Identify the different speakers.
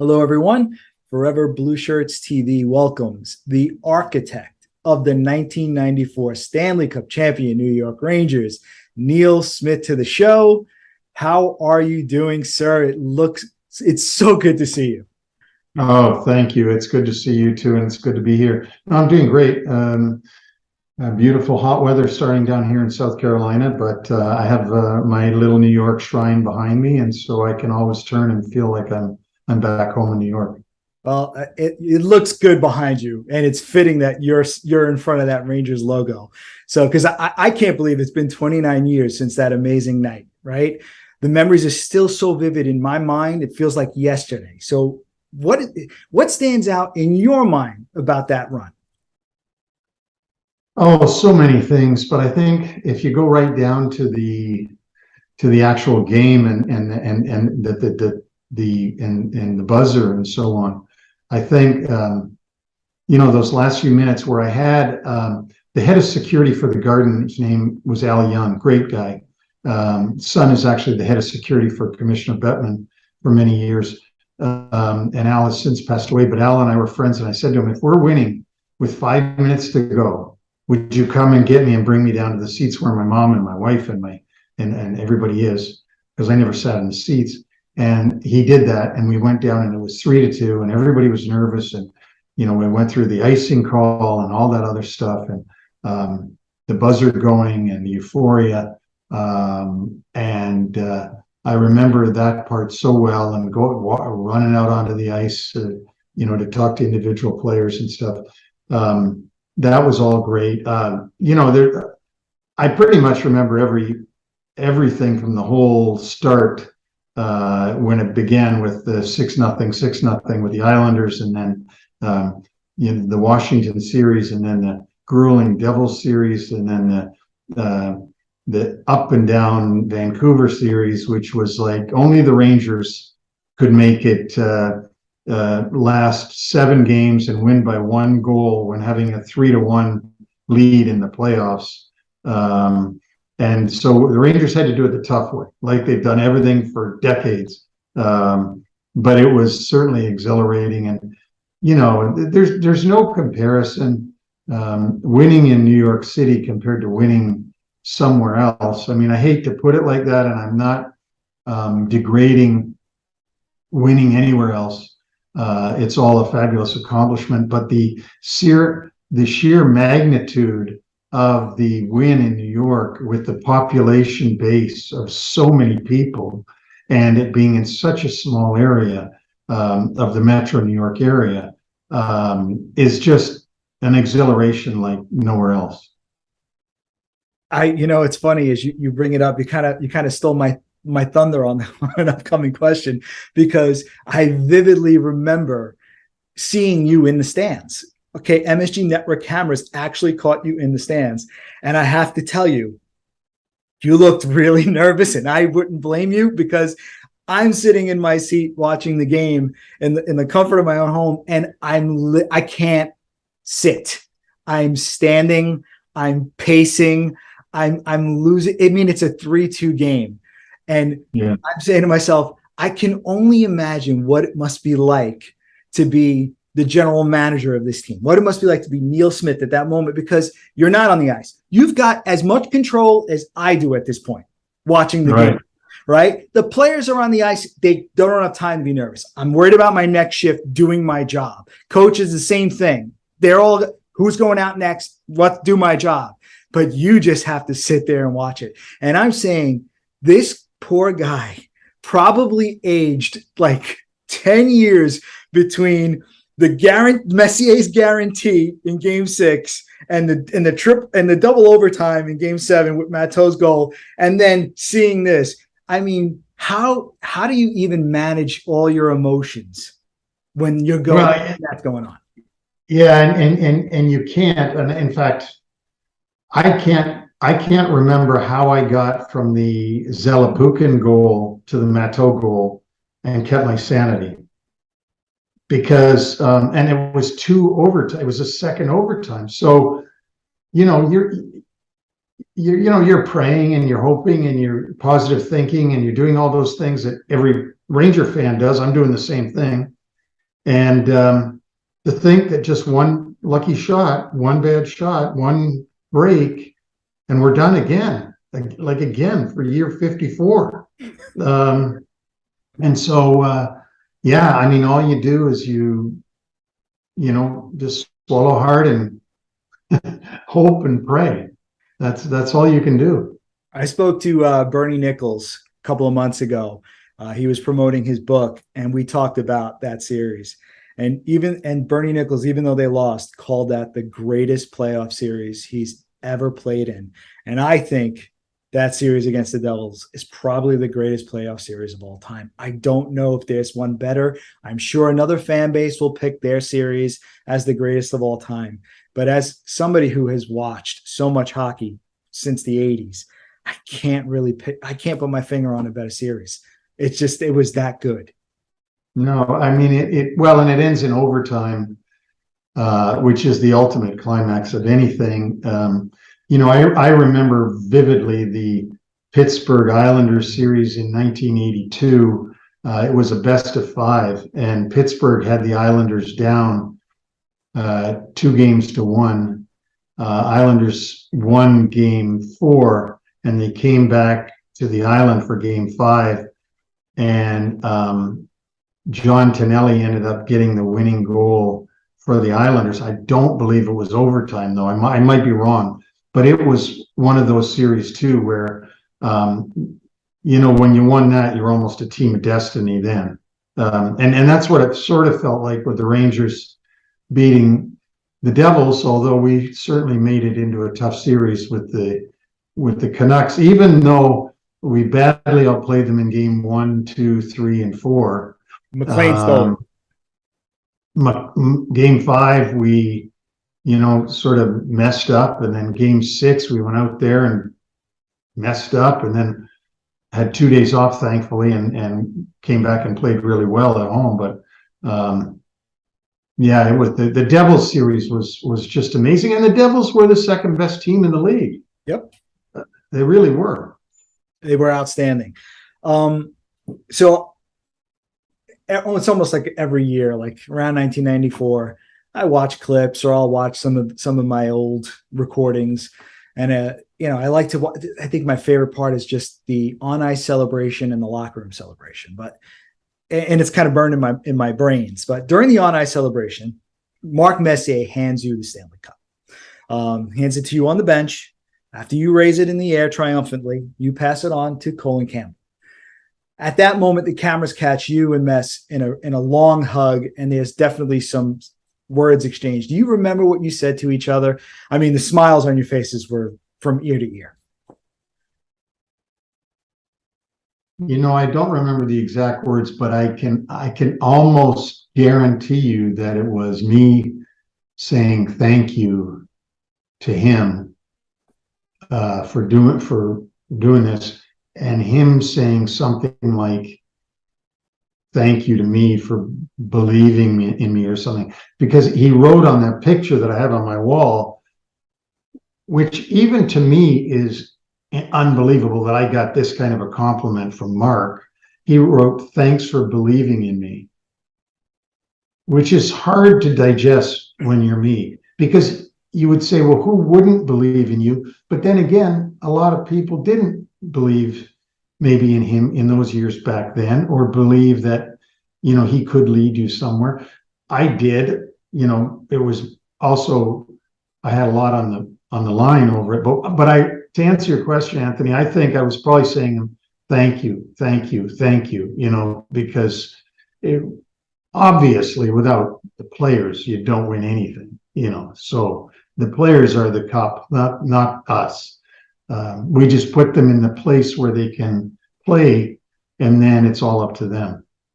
Speaker 1: Hello, everyone. Forever Blue Shirts TV welcomes the architect of the 1994 Stanley Cup champion New York Rangers, Neil Smith, to the show. How are you doing, sir? It's so good to see you.
Speaker 2: Oh, thank you. It's good to see you too, and it's good to be here. No, I'm doing great. Beautiful hot weather starting down here in South Carolina, but I have my little New York shrine behind me, and so I can always turn and feel like I'm back home in New York.
Speaker 1: Well, it looks good behind you, and it's fitting that you're in front of that Rangers logo. So, because I can't believe it's been 29 years since that amazing night, right? The memories are still so vivid in my mind. It feels like yesterday. So, what stands out in your mind about that run?
Speaker 2: Oh, so many things, but I think if you go right down to the actual game and the buzzer and so on, I think those last few minutes where I had the head of security for the Garden, his name was Al Young, great guy. Son is actually the head of security for Commissioner Bettman for many years, and Al has since passed away. But Al and I were friends, and I said to him, if we're winning with 5 minutes to go, would you come and get me and bring me down to the seats where my mom and my wife and everybody is, because I never sat in the seats. And he did that, and we went down, and it was 3-2, and everybody was nervous, and we went through the icing call and all that other stuff, and the buzzer going and the euphoria, and I remember that part so well, and running out onto the ice, to talk to individual players and stuff. That was all great. I pretty much remember everything from the whole start, when it began with the 6-0 with the Islanders, and then the Washington series, and then the grueling Devils series, and then the up and down Vancouver series, which was like only the Rangers could make it last 7 games and win by 1 goal when having a 3-1 lead in the playoffs. And so the Rangers had to do it the tough way, like they've done everything for decades. But it was certainly exhilarating, and there's no comparison, winning in New York City compared to winning somewhere else. I mean, I hate to put it like that, and I'm not degrading winning anywhere else. It's all a fabulous accomplishment, but the sheer magnitude of the win in New York, with the population base of so many people, and it being in such a small area of the Metro New York area, is just an exhilaration like nowhere else.
Speaker 1: It's funny as you bring it up, you kind of stole my thunder on an upcoming question, because I vividly remember seeing you in the stands. Okay, MSG Network cameras actually caught you in the stands, and I have to tell you, you looked really nervous, and I wouldn't blame you, because I'm sitting in my seat watching the game in the comfort of my own home, and I can't sit. I'm standing. I'm pacing. I'm losing. I mean, it's a 3-2 game. And yeah. I'm saying to myself, I can only imagine what it must be like to be the general manager of this team, what it must be like to be Neil Smith at that moment, because you're not on the ice. You've got as much control as I do at this point, watching the game, right? The players are on the ice. They don't have time to be nervous. I'm worried about my next shift, doing my job. Coach is the same thing. They're all, who's going out next? What, do my job. But you just have to sit there and watch it. And I'm saying, this poor guy probably aged like 10 years between Messier's guarantee in Game 6 and the double overtime in Game 7 with Matteau's goal, and then seeing this. I mean, how do you even manage all your emotions when you're that's going on?
Speaker 2: Yeah, and you can't. And in fact, I can't remember how I got from the Zelepukin goal to the Matteau goal and kept my sanity, because and it was 2 overtime. It was a second overtime. So, you're praying and you're hoping and you're positive thinking and you're doing all those things that every Ranger fan does. I'm doing the same thing. And to think that just one lucky shot, one bad shot, one break, and we're done again, like again for year 54. And so, yeah, I mean, all you do is just swallow hard and hope and pray. That's all you can do.
Speaker 1: I spoke to Bernie Nichols a couple of months ago. He was promoting his book, and we talked about that series. And Bernie Nichols, even though they lost, called that the greatest playoff series he's ever played in. And I think that series against the Devils is probably the greatest playoff series of all time. I don't know if there's one better. I'm sure another fan base will pick their series as the greatest of all time. But as somebody who has watched so much hockey since the 80s, I can't put my finger on a better series. It was that good.
Speaker 2: No, I mean and it ends in overtime, which is the ultimate climax of anything. I remember vividly the Pittsburgh Islanders series in 1982. It was a best of 5, and Pittsburgh had the Islanders down 2-1. Islanders won game 4, and they came back to the island for game 5, and John Tonelli ended up getting the winning goal for the Islanders. I don't believe it was overtime, though. I might be wrong, but it was one of those series too where, when you won that, you're almost a team of destiny then. And that's what it sort of felt like with the Rangers beating the Devils, although we certainly made it into a tough series with the Canucks, even though we badly outplayed them in game 1, 2, 3, and 4.
Speaker 1: McLean stole
Speaker 2: Game 5, we, sort of messed up, and then game 6, we went out there and messed up, and then had 2 days off, thankfully, and came back and played really well at home. But yeah, it was the Devils series was just amazing, and the Devils were the second best team in the league.
Speaker 1: Yep,
Speaker 2: they really were.
Speaker 1: They were outstanding. So it's almost like every year, like around 1994, I watch clips or I'll watch some of my old recordings. And, I like to watch. I think my favorite part is just the on-ice celebration and the locker room celebration. And it's kind of burned in my brains. But during the on-ice celebration, Mark Messier hands you the Stanley Cup, hands it to you on the bench. After you raise it in the air triumphantly, you pass it on to Colin Campbell. At that moment, the cameras catch you and Mess in a long hug, and there's definitely some words exchanged. Do you remember what you said to each other? I mean, the smiles on your faces were from ear to ear.
Speaker 2: I don't remember the exact words, but I can almost guarantee you that it was me saying thank you to him for doing this, and him saying something like thank you to me for believing in me or something, because he wrote on that picture that I have on my wall, which even to me is unbelievable that I got this kind of a compliment from Mark. He wrote, "Thanks for believing in me," which is hard to digest when you're me, because you would say, well, who wouldn't believe in you? But then again, a lot of people didn't believe maybe in him in those years back then, or believe that, he could lead you somewhere. I did, it was also, I had a lot on the line over it, but to answer your question, Anthony, I think I was probably saying thank you, because obviously without the players, you don't win anything, so the players are the cup, not us. We just put them in the place where they can play, and then it's all up to them.